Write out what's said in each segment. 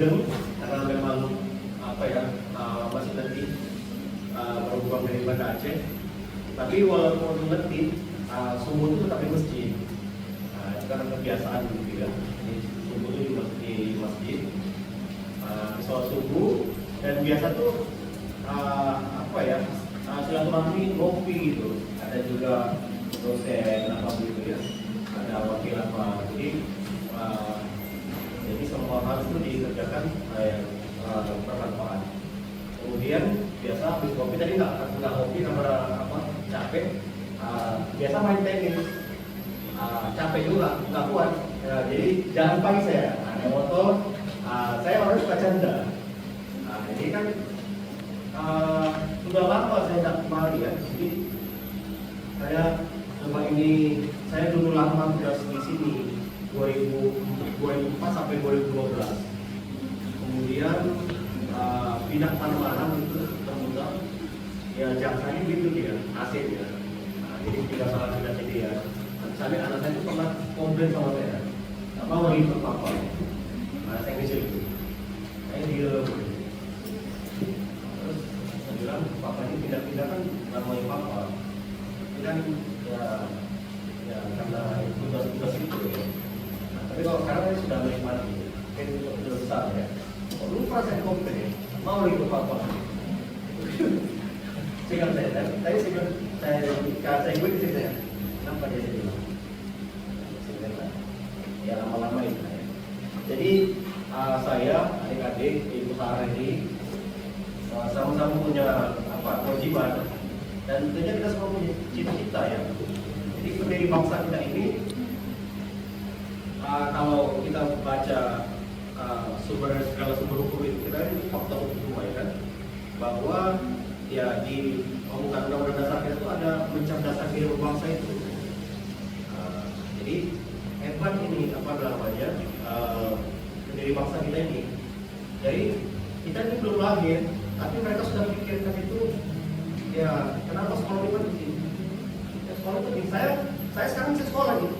bideng karena memang apa ya masih nanti berhubung dari Banda Aceh. Tapi walaupun letih, subuh itu tetap di masjid. Itu karena kebiasaan gitu ya. Jadi subuh itu di masjid, sholat subuh, dan biasa tuh apa ya silaturahmi ngopi gitu. Ada juga dosen apa gitu ya, ada wakil apa. Jadi semua hal itu dikerjakan bermanfaat. Kemudian biasa habis kopi tadi nggak kopi karena apa capek. Biasa main tenis, capek juga nggak kuat. Jadi jalan pagi saya ada motor. Saya orang suka canda. Jadi kan sudah lama saya tidak kemari ya. Jadi saya coba ini, saya dulu lama di sini 2004 sampai 2012. Kemudian pindah Panamanan itu termuda. Ya jaksanya gitu dia, asik ya. Jadi tidak salah tidak jadi ya. Sampai anak saya itu pernah komplain sama saya, nggak mau ikut papa. Saya kecil itu, saya diem. Terus saya bilang papa ini pindah-pindah kan nggak mau ikut papa. Ini kan ya karena tugas-tugas itu ya. Tapi kalau sekarang saya sudah menikmati, kan sudah besar ya. Kok dulu pernah saya komplain ya, mau ikut papa. Saya gue di sini ya. Kenapa dia bilang? Ya lama-lama itu ya. Jadi saya, adik-adik, ibu Sarah ini sama-sama punya kewajiban, dan tentunya kita semua punya cita-cita ya. Jadi pendiri bangsa kita ini, kalau kita baca segala sumber hukum itu, kita ini fakta hukum ya kan, bahwa ya di undang-undang dasar itu ada mencerdaskan diri bangsa itu. Jadi hebat ini pendiri bangsa kita ini. Jadi kita ini belum lahir, tapi mereka sudah pikirkan itu. Ya kenapa sekolah itu penting? Ya, sekolah itu penting. Saya sekarang masih sekolah gitu.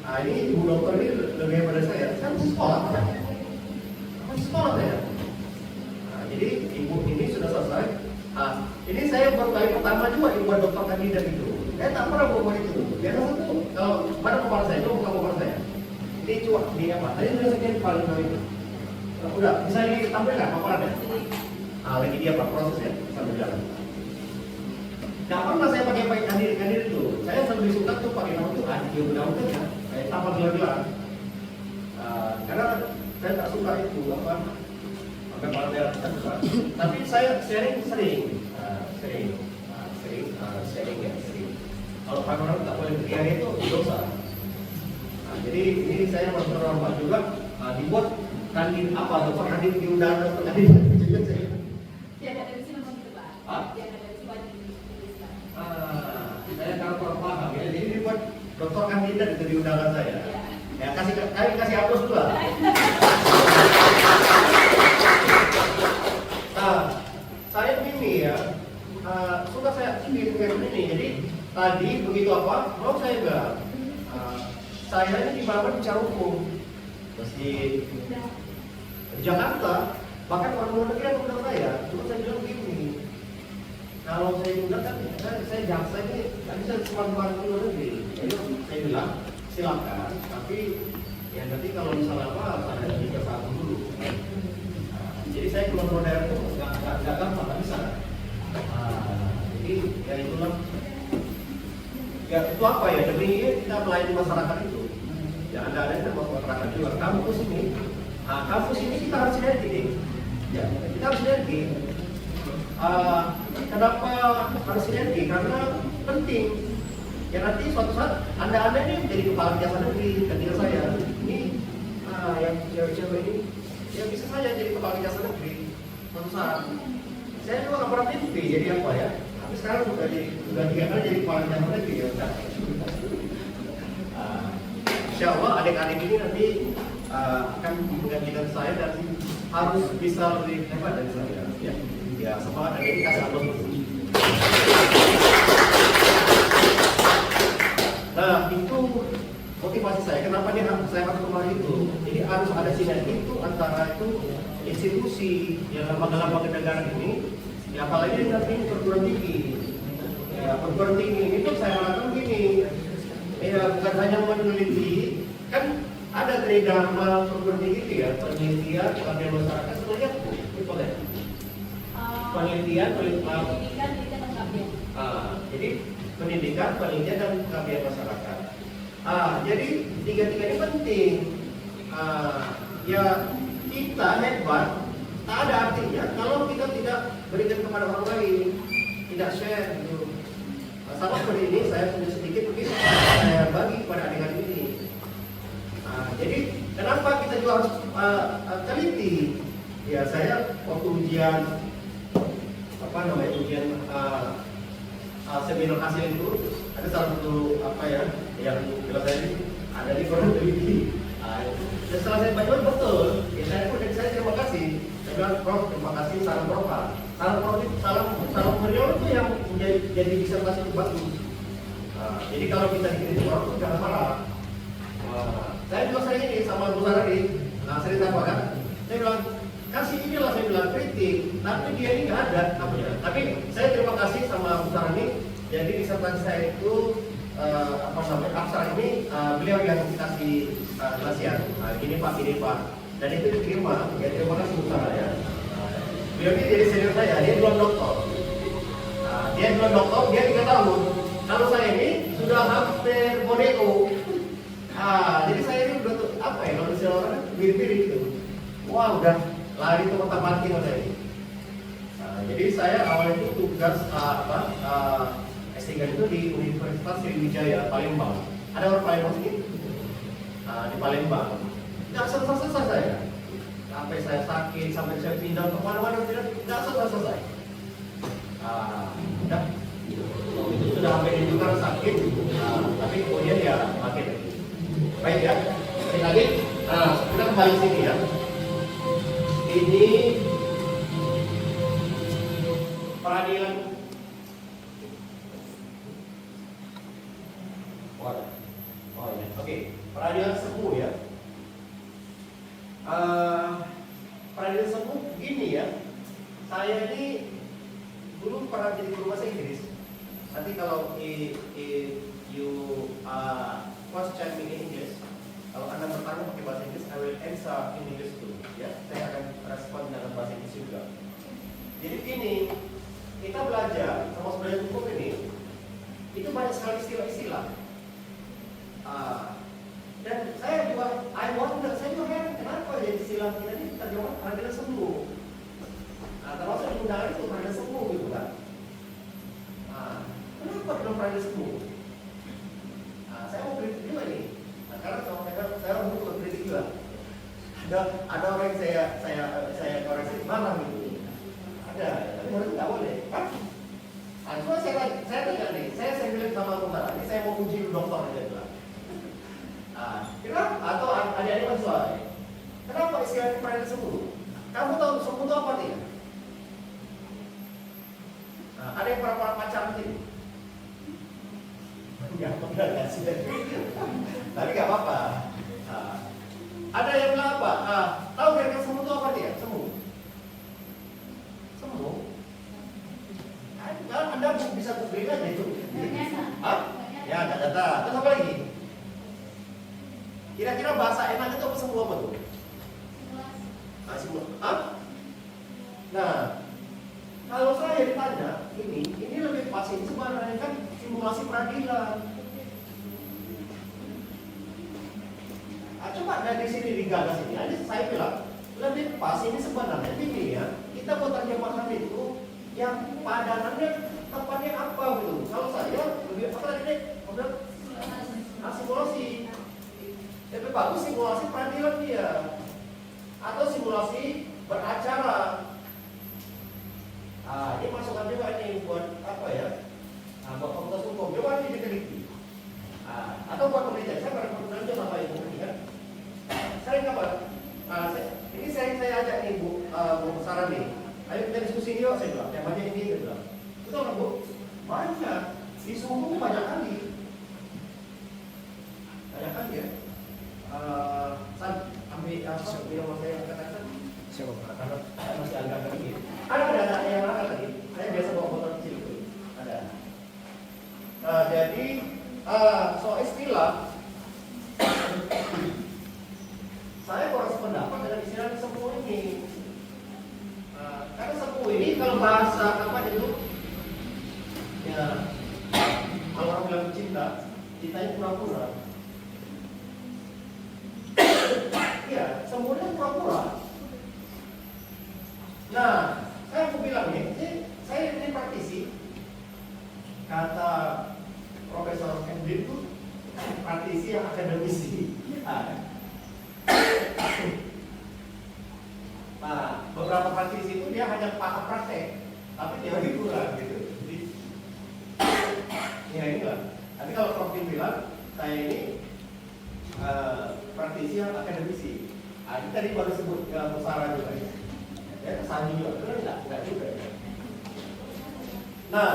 Ini ibu dokter ini lebih hebat dari saya. Saya masih sekolah. Masih sekolah saya. Jadi ibu ini sudah selesai. Ini saya baru kali pertama juga buat dokter kandidat itu. Saya tak pernah buat itu. Biasa satu, kalau mana kepala saya, itu bukan kepala saya. Ini cuak, ini apa? Tadi sudah saya paling kali itu. Udah, bisa ditampil nggak paparannya? Lagi dia proses ya, sambil jalan. Nggak pernah saya pakai kandidat itu. Saya lebih suka tuh pakai nama itu adik udah ya. Saya tampil gelar-gelar. Karena saya tak suka itu apa? Tapi saya sering. Kalau pameran tak boleh beriari itu dosa. Jadi ini saya berterima juga dibuat kandidat apa atau kandidat diundang atau kandidat juga saya. Ya ada di sini masih Pak. Ya ada di sini. Saya kalau kurang paham ya. Jadi dibuat dokter kandidat itu di undangan saya. Ya kasih hapus dulu lah. Saya begini ya, suka saya ini. Jadi tadi begitu apa, mau saya bilang, saya ini dibangun bicara hukum, di Jakarta, bahkan orang luar negeri yang undang saya. Cuma saya bilang begini, kalau saya undang kan, saya jaksa ini nggak bisa cuma luar negeri. Jadi saya bilang silakan, tapi ya nanti kalau misalnya apa, saya juga satu dulu. Jadi saya keluar daerah itu nggak gampang, nggak bisa. Jadi ya itulah. Ya itu apa ya? Demi kita melayani masyarakat itu. Ya ada kita masyarakat juga. Kampus ini kita harus sinergi. Ya kita harus sinergi. Kenapa harus sinergi? Karena penting. Ya nanti suatu saat anda ini menjadi kepala kejaksaan negeri, ketika saya ini yang cewek-cewek ini. Ya bisa saja jadi kepala kejaksaan negeri suatu saat. Saya juga nggak pernah mimpi jadi apa ya. Tapi sekarang sudah diangkat jadi kepala kejaksaan negeri ya. Insya Allah adik-adik ini nanti akan menggantikan saya dan harus bisa lebih hebat dari saya. Ya semangat dan ini kasih aplaus dulu. Nah itu oke motivasi saya, kenapa saya harus kemarin itu. Jadi harus ada sinergi itu antara itu institusi yang lembaga-lembaga negara ini, ya apalagi dengan ini perguruan tinggi. Ya, perguruan tinggi itu saya harapkan gini, ya bukan hanya meneliti, kan ada tridharma perguruan tinggi itu ya, penelitian, pengabdian masyarakat, semuanya itu boleh. Penelitian, pendidikan, pendidikan dan pengabdian. Jadi pendidikan, penelitian dan pengabdian masyarakat. Jadi tiga-tiga ini penting. Ya kita hebat, tak ada artinya kalau kita tidak berikan kepada orang lain, tidak share gitu. Sama seperti ini, saya punya sedikit mungkin saya bagi kepada adik-adik ini. Jadi kenapa kita juga harus teliti? Ya saya waktu ujian ujian seminar hasil itu ada salah satu yang jelas saya ini ada di forum teliti. Dan setelah saya baca betul, ya saya terima kasih. Saya bilang Prof, terima kasih salam Prof. Salam beliau itu yang jadi disertasi itu bagus. Jadi kalau kita dikritik orang itu jangan marah. Saya juga sering ini sama Bu Saradi, cerita apa kan? Saya bilang kasih inilah saya bilang kritik, tapi dia ini nggak ada namanya. Tapi saya terima kasih sama Bu Saradi. Jadi disertasi saya itu aksara ini beliau yang kasih nasihat. Ini Pak. Dan itu diterima. Ya terima kasih Bu Saradi ya. Beliau ini jadi senior saya, dia belum doktor. Dia 3 tahun. Kalau saya ini sudah hampir boneko. Jadi saya ini udah kalau misalnya orang mirip-mirip gitu. Wah udah lari ke kota mati mas saya ini. Jadi saya awal itu tugas S3 itu di Universitas Sriwijaya Palembang. Ada orang Palembang sini? Di Palembang. Nggak selesai saya. Sampai saya sakit, sampai saya pindah ke mana-mana tidak selesai. Itu sudah sampai di juga sakit, tapi kemudian ya makin baik ya. Sekali lagi, kita kembali sini ya. Ini peradilan. Oke, peradilan semu ya. Peradilan semu gini ya. Saya ini dulu pernah jadi guru bahasa Inggris. Nanti kalau you question me in English, kalau Anda bertanya pakai bahasa Inggris, I will answer in English too. Ya, saya akan respon dengan bahasa Inggris juga. Jadi ini kita belajar sama sebenarnya hukum ini, itu banyak sekali istilah-istilah. Dan saya juga, saya juga heran kenapa jadi istilah kita ini terjemah peradilan semu. Termasuk di undangan itu peradilan semu gitu kan. Kenapa belum peradilan semu? Saya mau kritik juga nih. Karena saya mau kritik juga. Ada orang yang saya koreksi marah gitu. Ada, tapi menurut nggak boleh. Kan? Cuma saya tanya nih, saya bilang sama Bung ini saya mau uji dokter aja bilang. Kenapa? Atau adik-adik mahasiswa, kenapa istilahnya peradilan semu? Kamu tahu semu itu apa nih? Ada yang pernah pacaran sini? Ya, enggak sih. Tapi nggak apa-apa. Ada yang bilang apa? Tahu kira-kira semu itu apa dia? Semu. Anda bisa googling aja itu. Ya, nggak data. Terus apa lagi? Kira-kira bahasa enak itu apa semu apa tuh? Simulasi. Nah, kalau saya ditanya ini lebih pas ini sebenarnya kan simulasi peradilan. Coba dari sini digagas ini. Jadi saya bilang lebih pas ini sebenarnya ini ya. Kita buat terjemahan itu yang padanannya tepatnya apa gitu. Kalau saya lebih apa tadi deh? Simulasi. Lebih bagus simulasi peradilan dia atau simulasi beracara. Ini masukan juga ini buat apa ya? Buat fakultas hukum. Coba ini diteliti. Atau buat penelitian. Saya pernah penelitian sama ibu ini kan. Sering apa? Ini saya ajak nih Bu Sarah nih. Ayo kita diskusi yuk, saya bilang. Yang banyak ini saya bilang. Betul kan Bu? Banyak. Di suhu banyak kali. Banyak kali ya. soal istilah, saya kurang sependapat dengan istilah semua ini. Karena semua ini kalau bahasa apa itu, ya kalau orang bilang cinta, cintanya pura-pura. Ya, semuanya pura-pura. Nah, saya mau bilang nih, saya ini praktisi. Kata Profesor Hendrik itu praktisi yang akademisi. Nah, beberapa praktisi itu dia hanya paham praktek, tapi teori kurang gitu. Jadi, ya inilah. Tapi kalau Prof bilang, saya ini praktisi yang akademisi. Ini tadi baru sebut Musara juga ya. Ya, Sandi juga, enggak juga ya. Nah,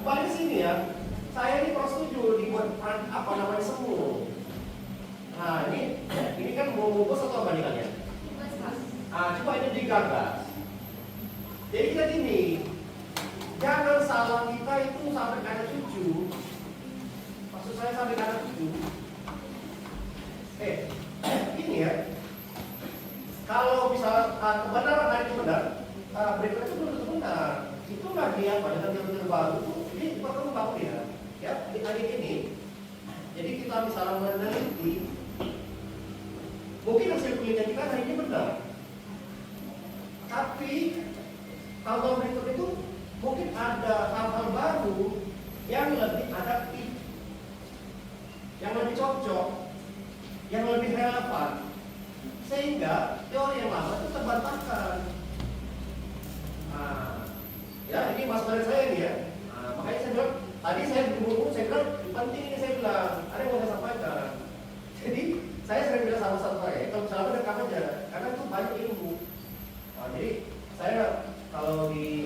balik sini ya, saya ini kurang setuju dibuat apa namanya semu. Nah, ini kan mau bungkus atau apa nih kalian? Coba ini digagas. Jadi kita gini, jangan salah kita itu sampai ke anak cucu. Maksud saya sampai ke anak cucu. Ini ya. Kalau misalnya kebenaran hari itu benar, berikutnya itu belum tentu benar. Itulah dia pada teori baru itu ini berkembang ya. Ya, di hari ini. Jadi kita misalnya meneliti, mungkin hasil penelitian kita hari ini benar. Tapi tahun berikut itu mungkin ada hal-hal baru yang lebih adaptif, yang lebih cocok, yang lebih relevan, sehingga teori yang lama itu terbantahkan. Ya ini mas dari saya ini ya. Makanya saya bilang tadi saya buru-buru saya bilang penting ini saya bilang ada yang mau saya sampaikan. Jadi saya sering bilang sama saya kalau misalnya rekam aja karena itu banyak ilmu. Jadi saya kalau di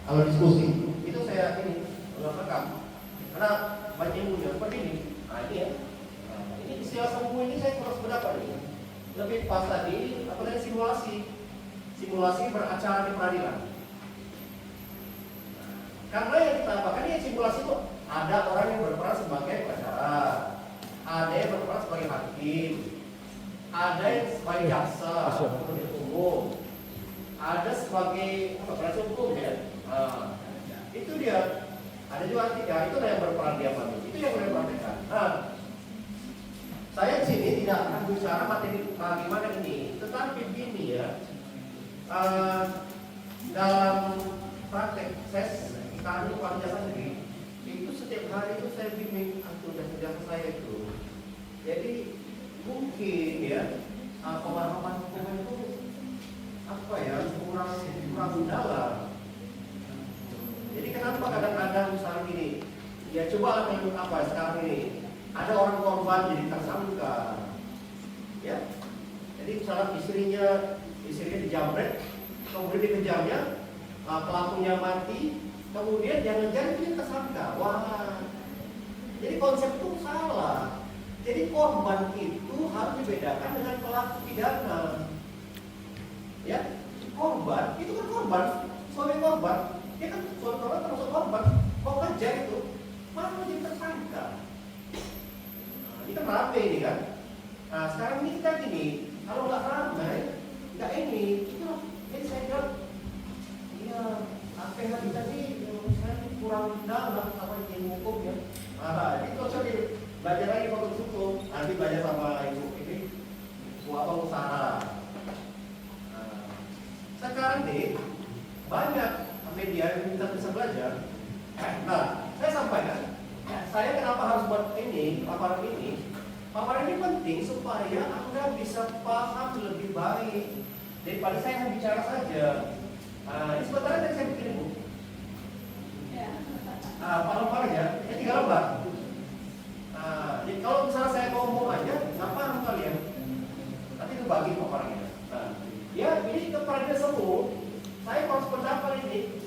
kalau diskusi itu saya ini rekam karena banyak ilmunya seperti ini. Ini ya. Ini istilah semu ini saya kurang seberapa nih. Lebih pas tadi apa tadi simulasi beracara di peradilan. Karena yang kita apakan ini simulasi itu ada orang yang berperan sebagai pengacara, ada yang berperan sebagai hakim, ada yang sebagai jaksa penuntut umum, ada sebagai penasihat hukum ya. Itu dia. Ada juga tiga itu yang berperan dia itu yang berperan. Saya di sini tidak akan bicara materi bagaimana ini, tetapi begini ya. Dalam praktek saya kami jasa sendiri itu setiap hari itu saya bimbing jasa saya itu. Jadi mungkin ya pemahaman hukum itu apa ya kurang dalam. Jadi kenapa kadang-kadang misalnya gini, ya coba mengikut apa sekarang ini. Ada orang korban jadi tersangka, ya. Jadi misalnya istrinya dijamret, kemudian dikejarnya, pelakunya mati, kemudian yang ngejar itu tersangka. Wah, jadi konsep itu salah. Jadi korban itu harus dibedakan dengan pelaku pidana. Ya, korban itu kan korban, suami korban, dia kan suami korban termasuk korban. Kok ngejar itu, malah jadi tersangka. Ini kan rame ini kan. Nah sekarang ini kita gini, kalau nggak ramai, nggak ini, itu jadi saya bilang, iya, apa yang tadi saya kurang dalam apa ilmu hukum ya. Ini kalau belajar lagi fakultas hukum, nanti belajar sama ibu ini, apa usaha. Sekarang nih banyak media yang bisa belajar. Nah saya sampaikan. Saya kenapa harus buat ini, paparan ini? Paparan ini penting supaya Anda bisa paham lebih baik daripada saya hanya bicara saja. Ini sebenarnya tadi saya bikin buku. Paparan ya, ini 3 lembar. Jadi kalau misalnya saya ngomong aja, nggak paham kalian. Nanti itu bagi paparannya. Ya ini kepada semua. Saya harus pendapat ini,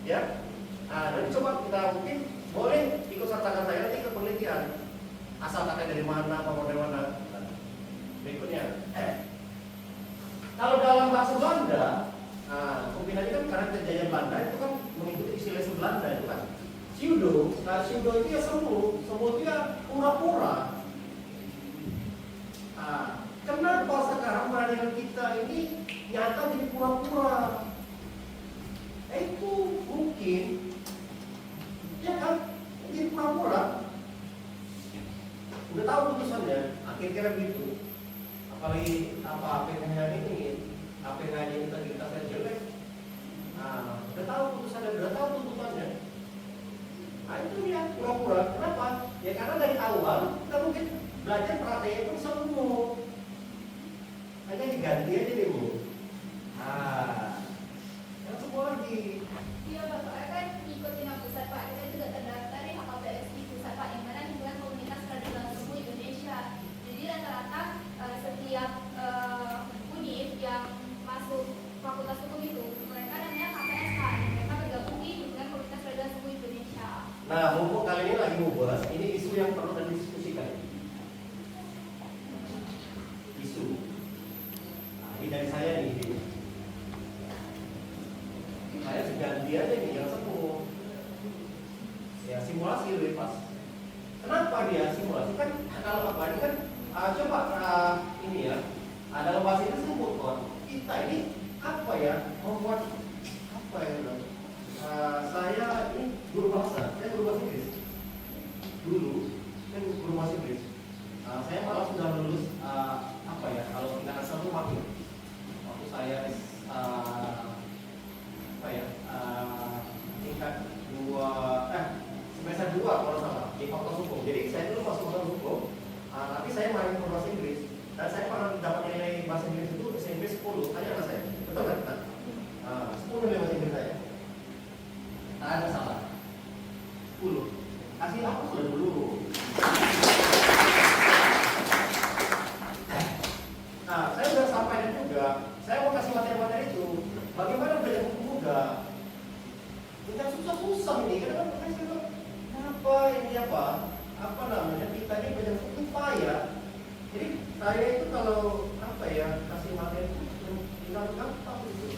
ya. Nanti coba kita mungkin boleh ikut sertakan saya nanti ke penelitian asal kakek dari mana, apa dari mana. Berikutnya kalau dalam bahasa Belanda, kombinasi kan karena kejayaan Belanda itu kan mengikuti istilah Belanda itu kan. Pseudo itu ya semu itu ya pura-pura. Kenapa sekarang peradaban kita ini nyata jadi pura-pura? Itu mungkin, ya kan, jadi pura-pura. Udah tahu putusannya, akhirnya begitu. Apalagi apa yang ini, apa yang integritas yang jelek. Udah tahu putusannya, udah tahu tuntutannya. Itu dia pura-pura. Kenapa? Ya karena dari awal kita mungkin belajar perhatian itu semu. Hanya diganti aja deh Bu. Yang semua lagi. Iya Bapak, saya kan ikutin pusat Pak, kita juga terdaftar di HKPSI pusat Pak, yang mana himpunan komunitas peradilan semu Indonesia. Jadi rata-rata setiap univ yang masuk fakultas hukum itu, mereka namanya KPSK, dan mereka bergabung di himpunan komunitas peradilan semu Indonesia. Nah, mumpung kali ini lagi mau bahas, ini isu yang perlu didiskusikan. Isu. Ini dari saya nih. Saya ganti aja nih yang semu. Ya simulasi lebih pas. Kenapa dia simulasi kan? Kalau apa ini kan? Coba ini ya. Dalam bahasa itu sebut kon. Kita ini apa ya? Membuat apa ya? Saya ini guru bahasa. Saya guru bahasa Inggris. Dulu saya guru bahasa Inggris. Saya malah sudah lulus apa ya? Kalau kita asal tuh waktu saya apa ya? Tingkat 2 semester 2 kalau salah di fakultas hukum. Jadi saya dulu masuk fakultas hukum, tapi saya main bahasa Inggris dan saya pernah dapat nilai bahasa Inggris itu SMP 10. Tanya anak saya, betul kan? 10 nilai bahasa Inggris saya. Tak ada salah. 10. Kasih aku sudah dulu. Saya sudah sampaikan juga. Saya mau kasih materi-materi itu. Bagaimana belajar hukum muda? Tidak susah-susah ini. Kenapa ini apa? Apa namanya? Kita ini belajar hukum payah. Jadi saya itu kalau apa ya kasih materi itu tinggal gampang gitu.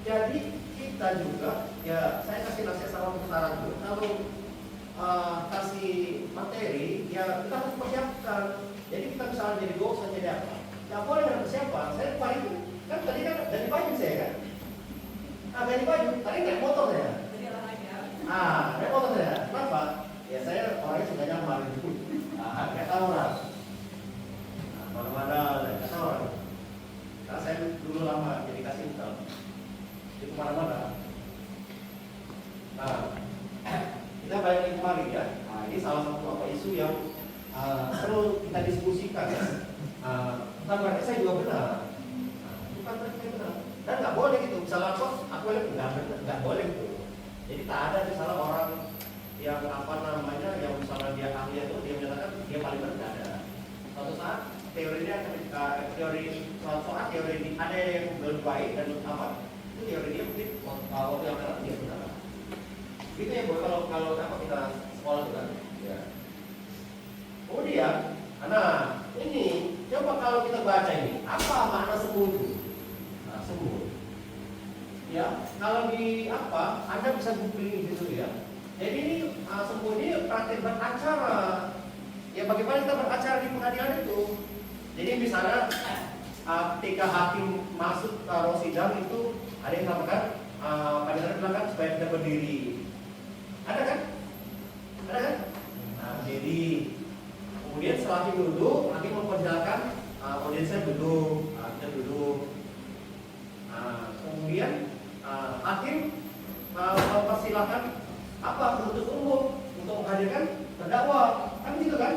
Jadi kita juga ya saya kasih nasihat sama saran tuh. Kalau kasih materi ya kita harus persiapkan. Jadi kita misalnya jadi dosen jadi apa? Nggak boleh ada persiapan. Saya paling kan tadi kan dari baju saya kan. Dari baju tadi naik motor saya. Naik motor saya. Kenapa? Ya saya orangnya suka nyamar gitu. Kayak tahu orang. Mana-mana kayak tahu orang. Karena saya dulu lama jadi kasih hitam. Itu mana-mana. Kita balik lagi kemarin ya. Ini salah satu isu yang perlu kita diskusikan ya. Bukan berarti saya juga benar. Bukan berarti saya benar. Dan nggak boleh gitu. Misalnya aku nggak boleh gitu. Jadi tak ada misalnya orang yang apa namanya yang misalnya dia ahli itu dia menyatakan dia paling benar, nggak ada. Suatu saat teorinya suatu saat teori ada yang lebih baik dan apa itu teori dia mungkin waktu yang akan dia benar. Gitu ya Bu, kalau apa kita sekolah juga. Ya. Kemudian, ini coba kalau kita baca ini apa makna semu itu? Semu. Ya, kalau di apa Anda bisa googling gitu ya. Jadi ini semu ini praktik beracara. Ya bagaimana kita beracara di pengadilan itu? Jadi misalnya ketika hakim masuk ke ruang sidang itu ada yang mengatakan panitia bilang supaya kita berdiri. Ada kan? Jadi kemudian setelah hakim duduk, hakim mempersilahkan audiensnya duduk, kita duduk. Kemudian hakim mempersilahkan apa penuntut umum untuk menghadirkan terdakwa, kan gitu kan?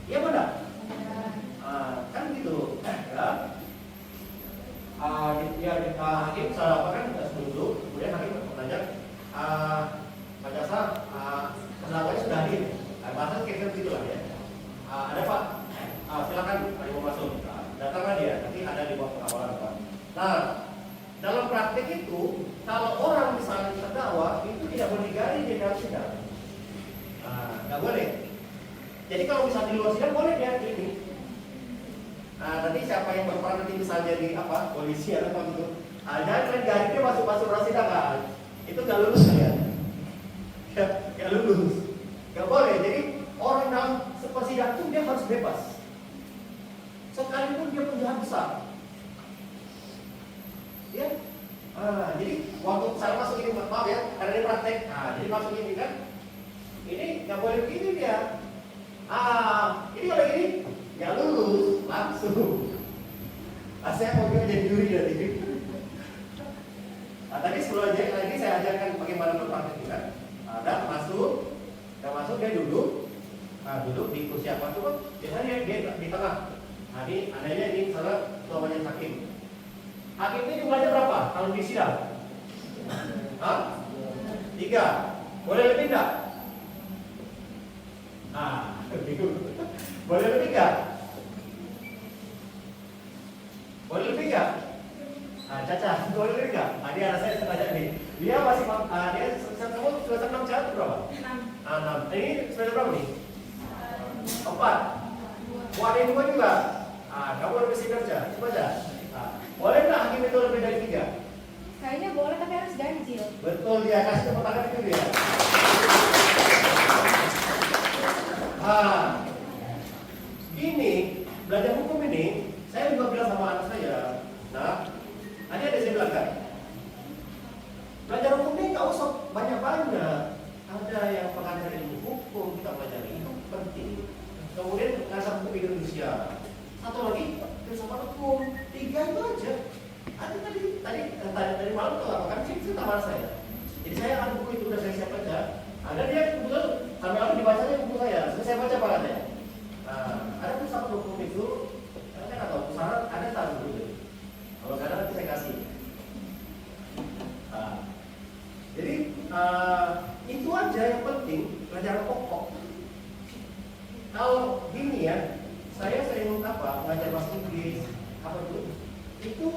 Iya benar? Kan gitu. Ya, hakim salah apa kan kita duduk, kemudian hakim bertanya, Pak Jasa, pendakwanya sudah hadir. Bahasa kira-kira begitu lah ya. Ada Pak, silakan Pak mau masuk. Datanglah dia, nanti ada di bawah pengawalan Pak. Nah, dalam praktik itu, kalau orang misalnya terdakwa itu tidak boleh digali di dalam sidang. Nggak boleh. Jadi kalau misalnya di luar sidang boleh dia ini. Nanti siapa yang berperan nanti misalnya di apa polisi atau apa gitu. Jangan kalian gali dia masuk ruang sidang kan. itu nggak lulus ya. Nggak lulus. Nggak boleh. Jadi orang dalam persidangan itu dia harus bebas. Sekalipun dia penjahat besar. Ya. Jadi waktu saya masuk ini, maaf ya, karena ini praktek. Jadi masuk ini kan, ini nggak boleh begini dia. Ini kalau gini, nggak lulus langsung. Saya mau jadi juri dari ini. Tadi sebelum aja lagi saya ajarkan bagaimana berpraktek juga. Ada masuk, dia duduk. Duduk di kursi apa tuh? Biasanya dia di tengah. Ini adanya ini salah namanya hakim. Hakim ini jumlahnya berapa? Kalau di sidang? 3. Boleh lebih enggak? Boleh lebih enggak? Boleh lebih enggak? Caca, boleh lebih enggak? Dia anak saya sengaja nih. Dia masih dia semester 6 cacat berapa? 6. Ini semester berapa nih? 4. Mau ada yang 2 juga? Kamu lebih sih kerja, coba aja. Boleh nggak hakim itu lebih dari 3? Kayaknya boleh, tapi harus ganjil. Betul, dia kasih tepuk tangan itu dia. Ini belajar hukum ini, saya juga bilang sama anak saya. Nah, tadi ada saya bilang kan, belajar hukum ini nggak usah banyak-banyak. Ada yang pengajar ilmu hukum kita pelajari itu penting. Kemudian dasar hukum Indonesia. Satu lagi filsafat hukum. 3 itu aja. Ada tadi malam tuh apa kan sih taman saya. Jadi saya ada buku itu udah saya siap baca. Ada dia kebetulan sampai lalu dibacanya buku saya. Saya baca apa katanya. Ada filsafat hukum itu. Saya nggak tahu saran ada taruh dulu. Kalau nggak ada nanti saya kasih. Jadi itu aja yang penting pelajaran pokok. Kalau gini ya, saya sering mengajar bahasa Inggris itu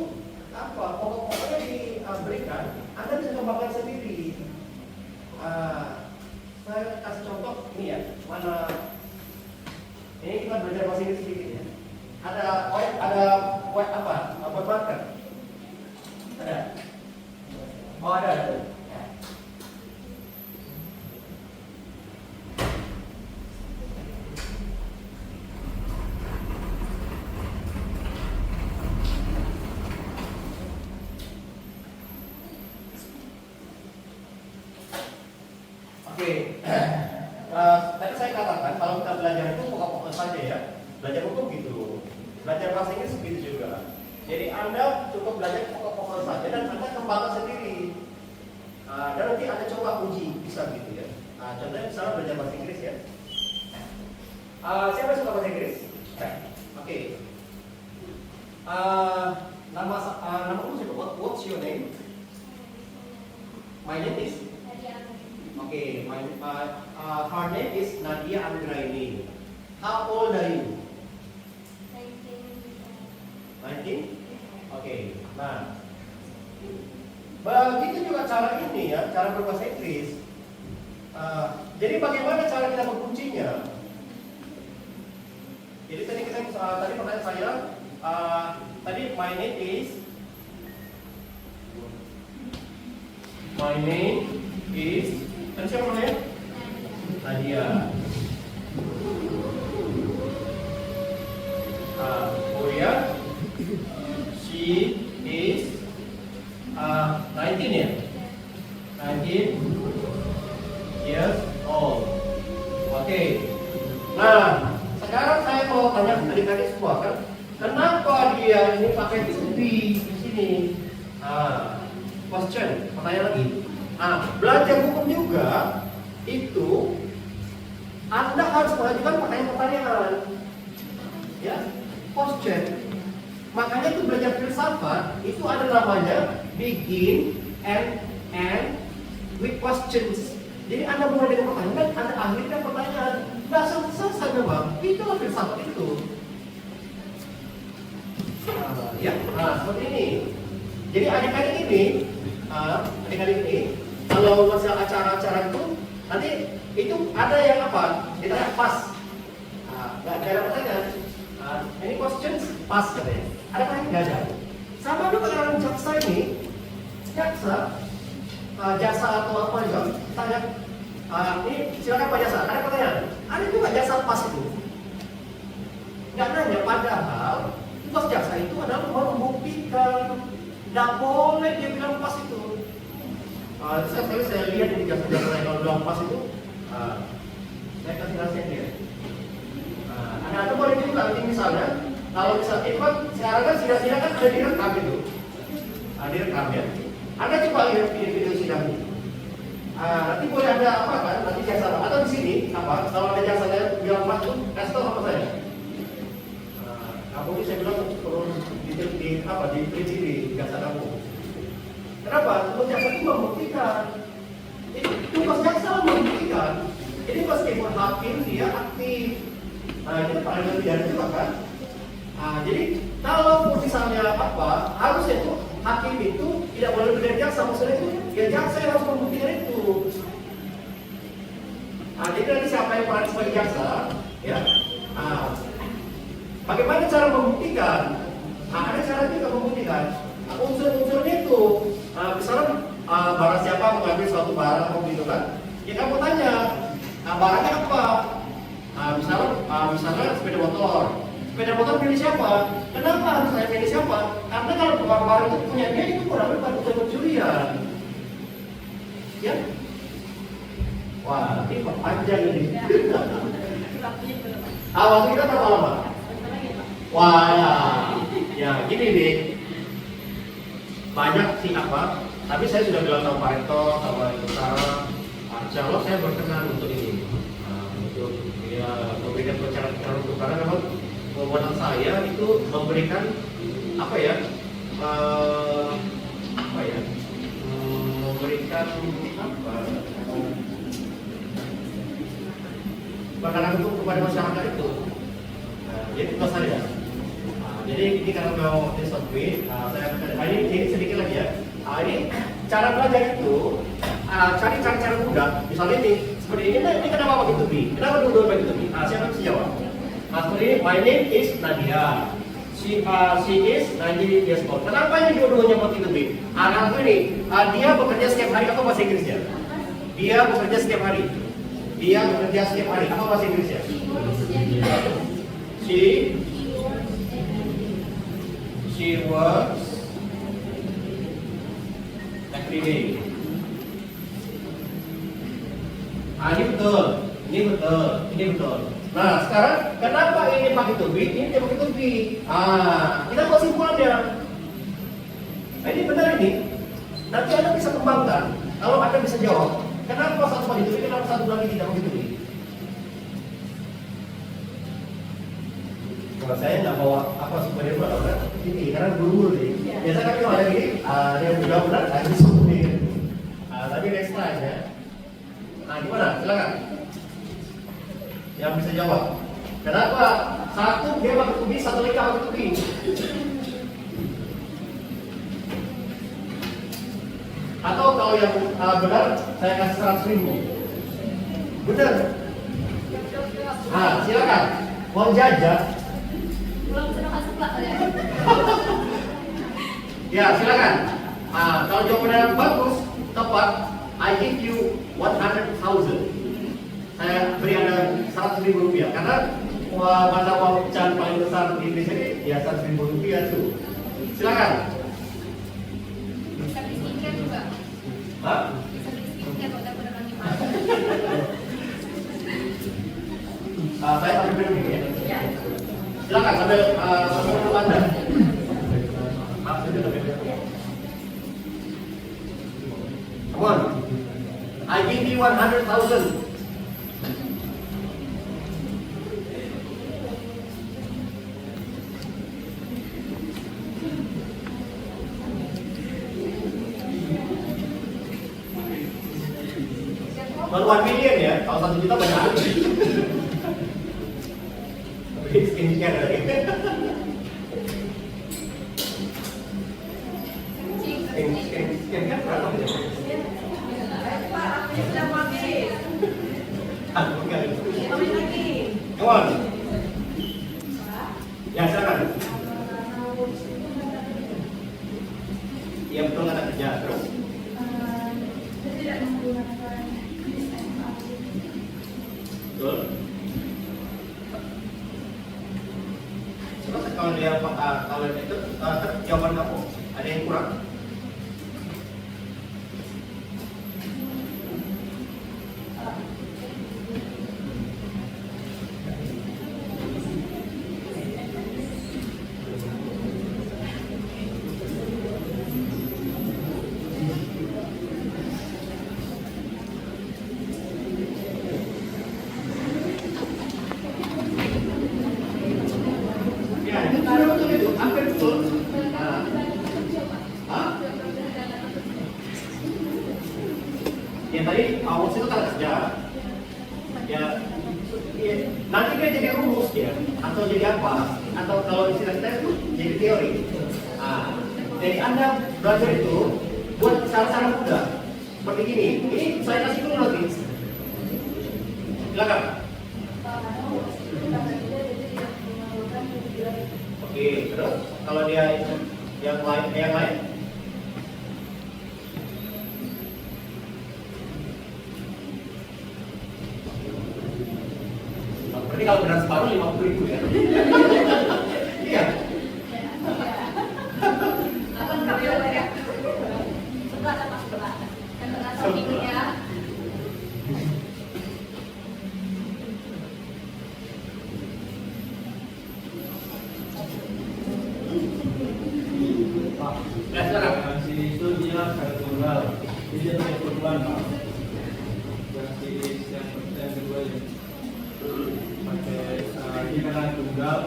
pokok-pokoknya diberikan, Anda bisa kembangkan sendiri. Saya kasih contoh ini ya, mana ini kita belajar bahasa Inggris sedikit ya. Ada word marker. Ada? Ada. Oke, tadi saya katakan kalau kita belajar itu pokok-pokok saja ya. Belajar hukum gitu, belajar bahasa Inggris begitu juga. Jadi Anda cukup belajar pokok-pokok saja dan Anda kembangkan sendiri. Dan nanti Anda coba uji, bisa gitu ya. Contohnya misalnya belajar bahasa Inggris ya. Siapa yang suka bahasa Inggris? Oke. Nama kamu siapa? What's your name? My name is. Okay, her name is Nadia Anggraini. How old are you? 19? Okay, nah begitu juga cara ini ya, cara berbahasa Inggris. Jadi bagaimana cara kita menguncinya? Jadi tadi pertanyaan saya, tadi my name is dan siapa namanya? Nadia. She is 19 ya? 19 years old. Oke. Nah, sekarang saya mau tanya adik-adik semua kan, kenapa dia ini pakai to be di sini? Question, pertanyaan lagi. Belajar hukum juga itu Anda harus mengajukan pertanyaan-pertanyaan, ya, question. Makanya itu belajar filsafat itu ada namanya begin and end with questions. Jadi Anda mulai dengan pertanyaan, Anda akhiri dengan pertanyaan. Nggak selesai memang. Itulah filsafat itu. Seperti ini. Jadi adik-adik ini, kalau masalah acara-acara itu, nanti itu ada yang apa? Ditanya pas. Nggak ada pertanyaan. Ini questions pas katanya. Ada pertanyaan nggak ada? Sama juga dengan jaksa ini. Jaksa jasa atau apa juga tanya, ini silakan Pak Jasa, ada pertanyaan, ada juga jasa pas itu? Nggak nanya, padahal tugas jasa itu adalah membuktikan, nggak boleh dia bilang pas itu. Saya lihat di jasa-jasa yang kalau bilang pas itu, saya kasih nasihat dia. Ada atau boleh juga, misalnya, kalau misalnya itu kan sekarang kan sidang-sidang kan ada direkam itu, direkam ya. Anda coba lihat video sidang ini. Nanti boleh ada apa kan? Nanti jasa atau di sini apa? Kalau ada jasanya bilang pas tuh, kasih tahu apa saya. Kamu saya bilang perlu di apa? Diperinci di jasa kamu. Kenapa? Tugas jaksa itu membuktikan. Tugas jaksa membuktikan. Jadi meskipun hakim dia aktif, kita paling pidana juga kan. Jadi kalau misalnya apa, harusnya itu hakim itu tidak boleh lebih dari jaksa, maksudnya itu ya jaksa yang harus membuktikan itu. Jadi nanti siapa yang peran sebagai jaksa, ya. Bagaimana cara membuktikan? Ada cara juga membuktikan. Unsur-unsurnya itu, misalnya barang siapa mengambil suatu barang, gitu kan? Ya kamu tanya, barangnya apa? Misalnya sepeda motor. Sepeda motor pilih siapa? Kenapa harus saya pilih siapa? Karena kalau barang itu punya dia itu kurang lebih bukan pencurian. Ya? Wah, ini panjang ini. Waktu kita berapa lama? Wah, ya gini nih. Banyak sih apa? Tapi saya sudah bilang sama Pak Rektor, sama Ibu Sarah, insya Allah saya berkenan untuk ini, untuk ya memberikan percakapan untuk karena memang kewenangan saya itu memberikan apa ya, memberikan apa, pandangan hukum kepada masyarakat itu. Jadi tugas saya. Jadi ini karena mau disebut, saya ini sedikit lagi ya. Ini cara belajar itu cari cara mudah. Misalnya ini seperti ini kenapa begitu bi? Kenapa dua begitu bi? Siapa bisa jawab? Seperti ini, my name is Nadia. She is 90 years old. Kenapa ini dua-duanya begitu bi? Karena ini dia bekerja setiap hari atau bahasa Inggrisnya? Dia bekerja setiap hari. Dia bekerja setiap hari. Apa bahasa Inggrisnya? She works every day. Ini betul. Nah, sekarang kenapa ini pakai to be, ini dia pakai to be? Kita buat simpulannya. Nah, ini benar ini. Nanti Anda bisa kembangkan. Kalau Anda bisa jawab, kenapa satu pakai to be, kenapa satu lagi tidak pakai to be? Kalau saya nggak bawa apa supaya dia ini karena buru-buru nih. Biasa kami kalau ada gini, dia udah benar, ada disebut. Tapi next time ya. Gimana? Silakan. Yang bisa jawab. Kenapa? Satu dia pakai to be, satu lagi pakai to be. Atau kalau yang benar, saya kasih 100.000. Benar. Silakan. Uang jajan. Belum sudah masuk lah ya. Ya, silakan. Kalau jawabannya bagus, tepat, I give you 100,000. Saya beri Anda 100.000 rupiah karena mata uang pecahan paling besar di Indonesia ini ya 100.000 rupiah tuh. Silakan. Bisa beli skincare juga. Bisa beli skincare kalau udah pernah gimana. Saya sambil minum ini ya. Silakan sambil menunggu Anda. Come on. I give you 100,000. Baru 1 million ya, kalau 1 juta banyak lagi. Skincare lagi. Skincare berapa ya? Sudah pakai. Come on. Ya, silakan. Iya betul nggak kerja terus? Betul. Coba kalau dia kalau itu jawaban kamu ada yang kurang? Ya, itu sudah betul itu, hampir betul. Nah, hah? Ya tadi awas itu kata kerja. Ya, nanti dia jadi rumus ya, atau jadi apa? Atau kalau istilah kita itu jadi teori. Nah, jadi Anda belajar itu buat cara-cara mudah. Seperti ini. Ini saya kasih dulu nanti. Silakan. Oke, terus kalau dia yang lain. Berarti kalau benar separuh 50.000 ya? Iya. Ya, silakan. Si itu dia kata tunggal, dia punya perempuan pak. Dan yang kedua ya pakai dia karena tunggal,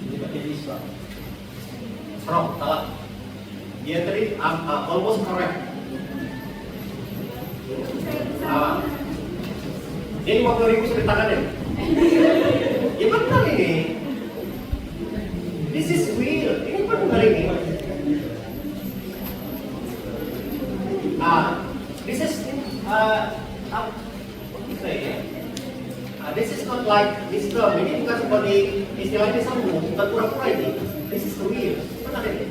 dia pakai is pak. Wrong, salah. Dia tadi almost correct. Salah. Ini 50.000 sudah tangannya. Ya benar ini. This is real. Ini benar ini. This is this is not like this term. Ini bukan seperti istilahnya sambung, bukan pura-pura ini. This is real. Benar ini.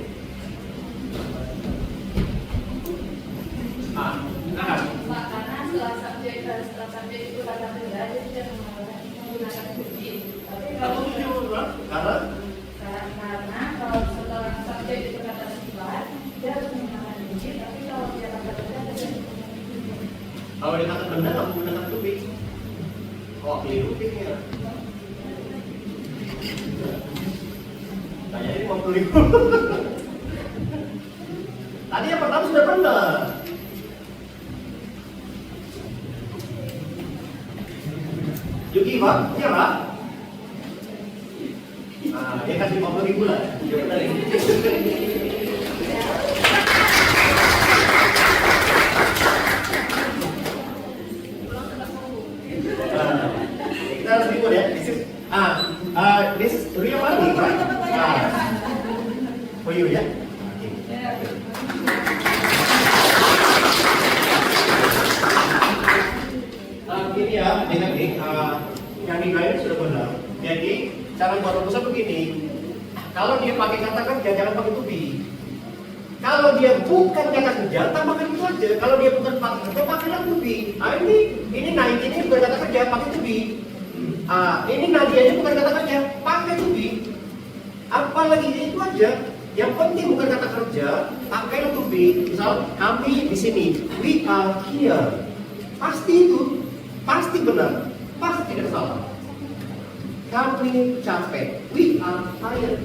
Karena setelah subjek itu kata kerja, dia tidak menggunakan kunci. Atau tujuh karena Karena kalau setelah subjek itu kata sifat, dia harus menggunakan kunci. Tapi kalau dia kata kerja, dia tidak menggunakan kunci. kalau dia kata benda nggak menggunakan tubik. Oh, keliru pikir. Tanya ini 50.000. Tadi yang pertama sudah benar. Yuki, Pak, iya Pak? Dia kasih 50.000 lah. Dia benar ini. Kita harus ribut ya. This is real money, right? For you ya. Ini ya, dengan yang digaris sudah benar. Jadi cara buat rumusnya begini. Kalau dia pakai kata kerja jangan pakai to be. Kalau dia bukan kata kerja tambahkan itu aja. Kalau dia bukan pakai kerja pakailah to be. Ini naik ini bukan kata kerja pakai to be. Ini Nadia ini bukan kata kerja pakai to be. Apalagi itu aja. Yang penting bukan kata kerja pakailah to be. Misal kami di sini, we are here. Pasti itu. Pasti benar, pasti tidak salah. Kami capek, we are tired.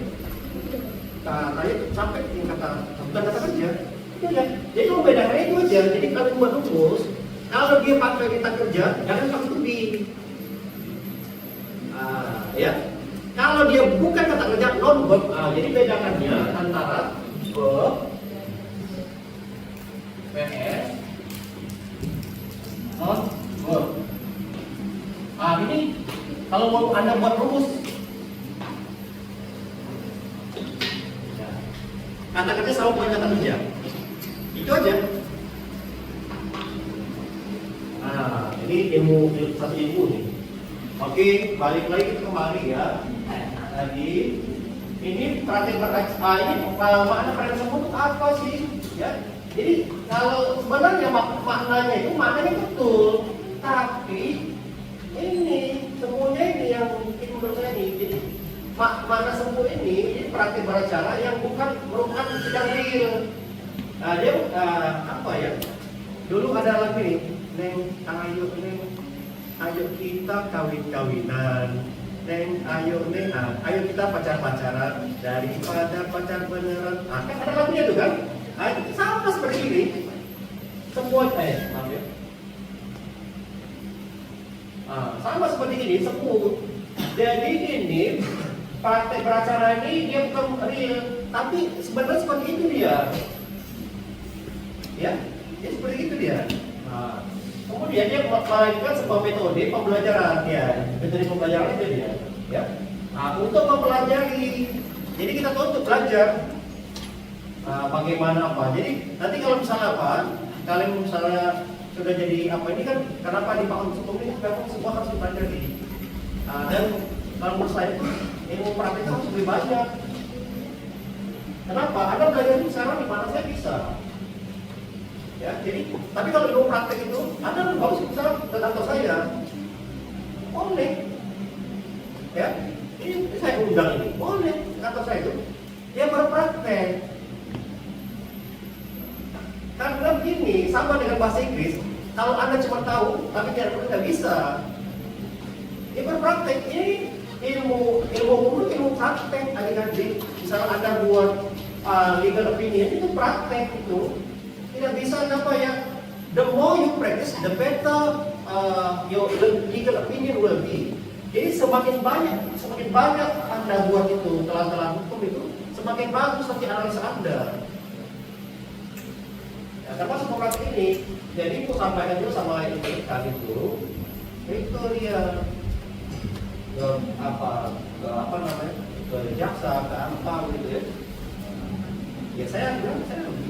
Tired capek yang bukan kata kerja. Itu ya. Jadi membedakannya itu aja. Jadi kalau buat rumus, kalau dia pakai kata kerja, jangan pakai to be. Ya. Kalau dia bukan kata kerja non verb, jadi bedakannya antara verb, PS, non verb. Ini kalau mau Anda buat rumus, kata kerja sama bukan kata kerja, itu aja. Ini satu ilmu nih. Oke, balik lagi ke kemari ya. Tadi ini praktek ini makna pada semua itu apa sih? Ya, Jadi kalau sebenarnya maknanya betul, tapi ini semuanya ini yang mungkin menurut saya ini. Jadi makna semu ini praktik beracara yang bukan merupakan sidang real. Nah, dia apa ya? Dulu ada lagu ini, neng ayo kita kawin-kawinan, neng ayo kita pacar-pacaran daripada pacar beneran. Kan ada lagunya tuh kan? Sama seperti ini. Semua maaf ya. Sama seperti ini, semu. Jadi ini praktek beracara ini dia bukan real, tapi sebenarnya seperti itu dia. Ya, jadi seperti itu dia. Kemudian dia melakukan sebuah metode pembelajaran ya, metode pembelajaran itu dia. Ya, untuk mempelajari, jadi kita tahu untuk belajar bagaimana apa. Jadi nanti kalau misalnya apa, kalian misalnya sudah jadi apa ini kan, kenapa di Pak Hukum ini memang semua harus dipelajari. Dan kalau menurut saya itu ilmu praktek harus lebih banyak. Kenapa? Anda belajar itu sekarang di mana saya bisa. Ya, jadi tapi kalau ilmu praktek itu Anda harus bisa ke kantor saya. Boleh. Ya, ini saya undang ini. Boleh ke kantor saya itu. Dia berpraktek. Karena begini, sama dengan bahasa Inggris. Kalau Anda cuma tahu, tapi tidak bisa. Dia berpraktek. Ini ilmu hukum itu ilmu praktek. Adik-adik, misalnya Anda buat legal opinion itu praktek itu. Tidak bisa apa ya? The more you practice, the better your legal opinion will be. Jadi semakin banyak Anda buat itu telah hukum itu, semakin bagus nanti analisa Anda. Ya, termasuk praktek ini. Jadi aku sampaikan juga sama ini kali itu dia ke apa namanya, ke jaksa, ke apa gitu ya. Ya saya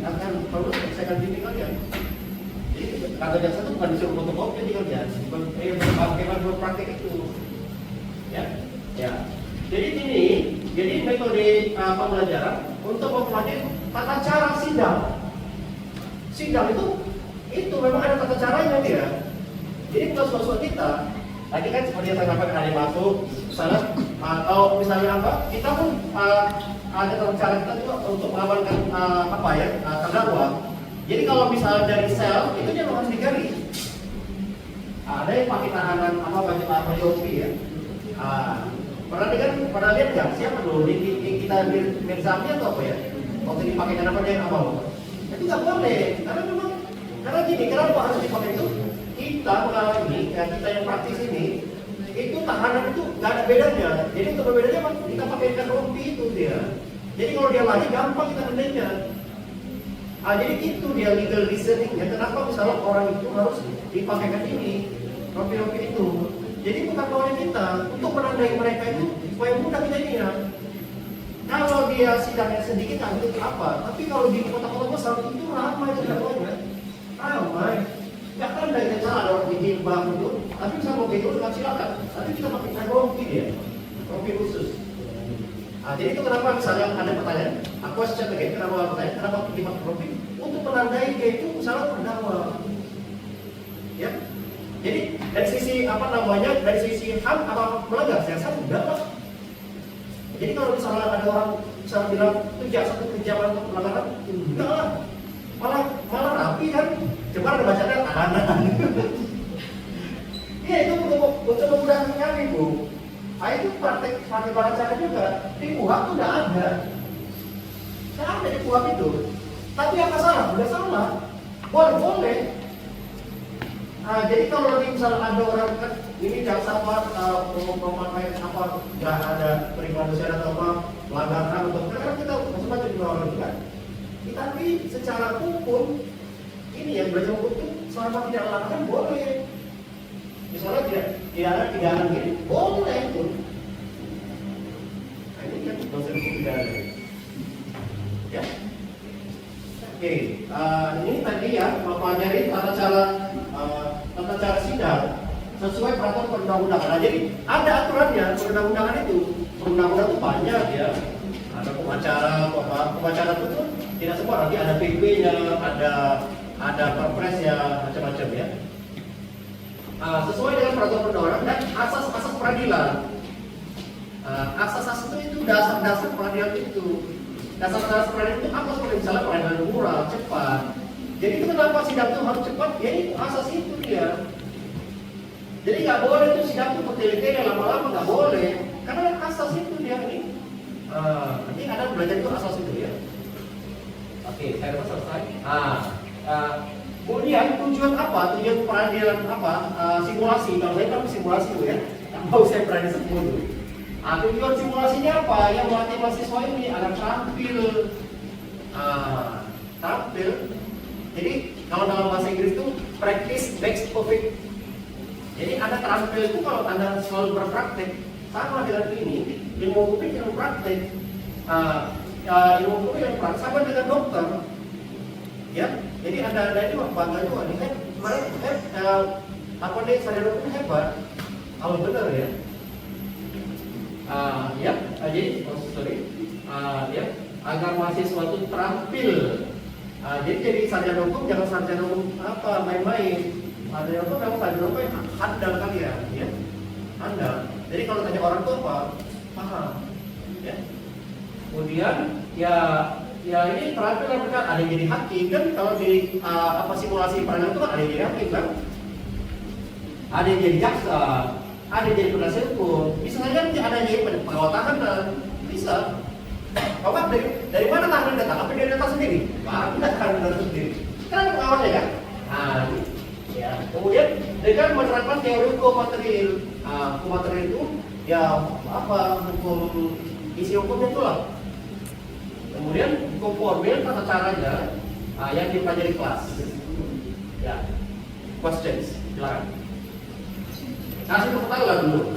akan perlu saya akan bimbing kalian. Jadi kata jaksa itu bukan disuruh fotokopi jadi kalian, bagaimana berpraktek itu. Ya. Jadi metode pembelajaran untuk mempelajari tata cara sidang. Sidang itu memang ada tata caranya dia. Jadi bukan sesuatu kita. Tadi kan seperti yang saya sampaikan ada masuk, misalnya kalau misalnya apa, kita pun ada tata cara kita juga untuk mengamankan terdakwa. Jadi kalau misalnya dari sel itu dia harus digaris. Ada yang pakai tahanan apa Yopi ya. Pernah lihat nggak siapa dulu di kita Mirzami atau apa ya? Waktu dipakai apa dia nggak mau. Itu nggak boleh karena gini, kenapa harus dipakai itu? Kita mengalami, kita yang praktis ini, itu tahanan itu nggak ada bedanya. Jadi untuk perbedaannya kita pakai rompi itu dia. Jadi kalau dia lari gampang kita mendengarnya. Jadi itu dia legal reasoningnya. Kenapa misalnya orang itu harus dipakaikan ini rompi-rompi itu? Jadi bukan maunya kita untuk menandai mereka itu supaya mudah kita ingat. Kalau dia sidangnya sedikit itu apa? Tapi kalau di kota-kota besar itu ramai jadwalnya, ramai. Ya kan dari salah ada orang ditimbang itu, tapi bisa mau begitu dengan silakan. Tapi kita pakai rompi dia, rompi khusus. Jadi itu kenapa misalnya ada pertanyaan, aku question lagi, kenapa dipakai rompi? Untuk menandai dia itu misalnya terdakwa. Ya, jadi dari sisi dari sisi HAM apa melanggar, saya rasa enggak lah. Jadi kalau misalnya ada orang misalnya bilang itu satu kejahatan untuk pelanggaran, enggak lah. Malah rapi kan. Coba ada bacanya tahanan. Iya itu untuk memudahkan kami Bu. Itu praktek beracara juga. Di KUHP itu udah ada. Tidak ada di KUHP itu. Tapi apa salah? Udah salah. Boleh. Jadi kalau nanti misalnya ada orang kan ini jaksa memakai nggak ada periklanan dosen atau pelanggaran atau karena kita macam-macam juga orang juga. Tapi secara hukum ini yang belajar hukum itu selama tidak melanggar boleh. Misalnya tidak ada pidana gini, boleh pun. Ini kan dosen hukum pidana. Ya. Oke, ini tadi ya mempelajari tata cara sidang sesuai peraturan perundang-undangan. Nah, jadi ada aturannya perundang-undangan itu. Perundang-undangan itu banyak ya. Ada pengacara itu Tidak semua, nanti ada PP-nya, ada perpres ya, macam-macam ya. Sesuai dengan peraturan perundangan dan asas-asas peradilan. Asas-asas itu dasar-dasar peradilan itu. Dasar-dasar peradilan itu apa? Seperti misalnya peradilan murah, cepat. Jadi itu kenapa sidang itu harus cepat? Ya itu asas itu dia. Jadi nggak boleh itu sidang itu bertele-tele lama-lama, nggak boleh. Karena asas itu dia ini. Nanti ada belajar itu asas itu ya. Oke, saya rasa selesai. Kemudian tujuan apa? Tujuan peradilan apa? Simulasi. Kalau saya kan simulasi itu ya. Mau saya peradilan sepuluh. Tujuan simulasinya apa? Yang melatih mahasiswa ini agar tampil. Jadi kalau dalam bahasa Inggris itu practice makes perfect. Jadi Anda terampil itu kalau Anda selalu berpraktek. Sama dengan ini, ilmu hukum yang praktek. Ilmu hukum yang praktek sama dengan dokter. Ya, jadi ada ini bangga juga nih kan kemarin apa nih sarjana hukum hebat. Kalau benar ya. Ya, agar mahasiswa itu terampil. Jadi sarjana hukum jangan sarjana hukum apa main-main. Sarjana hukum memang sarjana hukum yang handal kalian, ya, handal. Jadi kalau tanya orang tuh apa, paham, ya. Kemudian ya ini terampil mereka ada yang jadi hakim kan kalau di simulasi peradilan itu kan ada yang jadi hakim kan, ada yang jadi jaksa, ada yang jadi penasihat hukum, bisa saja nanti ada yang jadi pegawai tahanan, bisa. Kalau dari mana tahanan datang? Apa dia datang sendiri? Tidak tahanan sendiri. Kenapa pengawalnya kan? Ya. Kemudian dengan menerapkan teori hukum material, hukum material itu ya hukum isi hukumnya itulah. Kemudian hukum formil tata caranya yang dipelajari kelas. Ya, questions, silakan. Kasih tepuk tangan dulu.